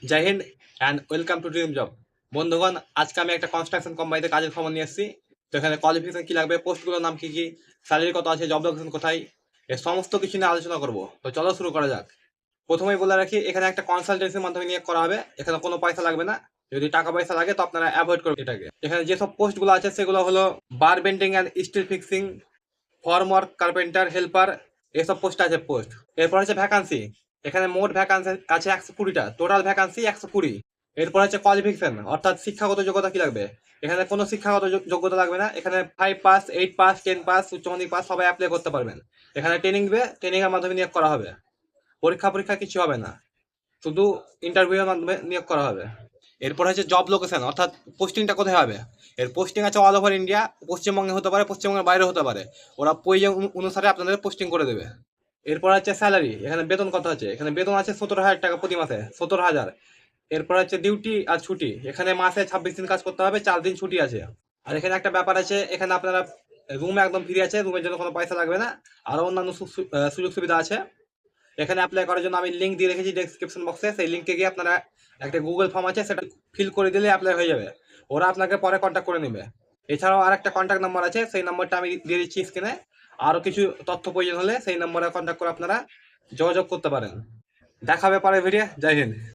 Joy Hind and welcome to dream job. বন্ধুগণ, আজকে আমি একটা কনস্ট্রাকশন কোম্পানিতে কাজের খবর নিয়ে এসেছি। তো এখানে কোয়ালিফিকেশন কি লাগবে, পোস্টগুলোর নাম কি কি, স্যালারি কত আছে, জব লোকেশন কোথায়, এ সমস্ত কিছু নিয়ে আলোচনা করব। তো চলো শুরু করা যাক। প্রথমেই বলে রাখি, এখানে একটা কনসালটেন্সির মাধ্যমে নিয়োগ করা হবে। এখানে কোনো পয়সা লাগবে না। যদি টাকা পয়সা লাগে তো আপনারা অ্যাভয়েড করবেন এটাকে। এখানে যেসব পোস্টগুলো আছে সেগুলো হলো bar bending and steel fixing, formwork, carpenter, helper, এসব পোস্ট আছে পোস্ট। এরপর হচ্ছে ভ্যাকান্সি। এখানে মোট ভ্যাকান্সি আছে 120টা, টোটাল ভ্যাকান্সি 120। এরপর হচ্ছে কোয়ালিফিকেশন, অর্থাৎ শিক্ষাগত যোগ্যতা কি লাগবে। এখানে কোনো শিক্ষাগত যোগ্যতা লাগবে না। এখানে 5 পাস, 8 পাস, 10 পাস, উচ্চ মাধ্যমিক পাস সবাই অ্যাপ্লাই করতে পারবেন। এখানে ট্রেনিং দেবে, ট্রেনিং এর মাধ্যমে নিয়োগ করা হবে। পরীক্ষা কিছু হবে না, শুধু ইন্টারভিউ এর মাধ্যমে নিয়োগ করা হবে। এরপর হচ্ছে জব লোকেশন, অর্থাৎ পোস্টিংটা কোথায় হবে। এর পোস্টিং আছে অল ওভার ইন্ডিয়া। পশ্চিমবঙ্গে হতে পারে, পশ্চিমবঙ্গের বাইরে হতে পারে। ওরা প্রয়োজন অনুসারে আপনাদের পোস্টিং করে দেবে। এরপর হচ্ছে স্যালারি, এখানে বেতন কত আছে। এখানে বেতন আছে 17,000 টাকা প্রতি মাসে, 17,000। এরপর হচ্ছে ডিউটি আর ছুটি, এখানে মাসে 26 দিন কাজ করতে হবে, 4 দিন ছুটি আছে। আর এখানে একটা ব্যাপার আছে, এখানে আপনারা রুম একদম ফ্রি আছে, রুমের জন্য কোনো পয়সা লাগবে না। আরও অন্যান্য সুযোগ সুবিধা আছে। এখানে অ্যাপ্লাই করার জন্য আমি লিঙ্ক দিয়ে রেখেছি ডেসক্রিপশন বক্সে। সেই লিঙ্কে গিয়ে আপনারা একটা গুগল ফর্ম আছে, সেটা ফিল করে দিলে অ্যাপ্লাই হয়ে যাবে। ওরা আপনাকে পরে কন্ট্যাক্ট করে নেবে। এছাড়াও আর একটা কন্ট্যাক্ট নাম্বার আছে, সেই নাম্বারটা আমি দিয়ে দিচ্ছি স্ক্রিনে। আরও কিছু তথ্য প্রয়োজন হলে সেই নাম্বারে কন্ট্যাক্ট করে আপনারা যোগাযোগ করতে পারেন। দেখা হবে পরের ভিডিও। জয় হিন্দ।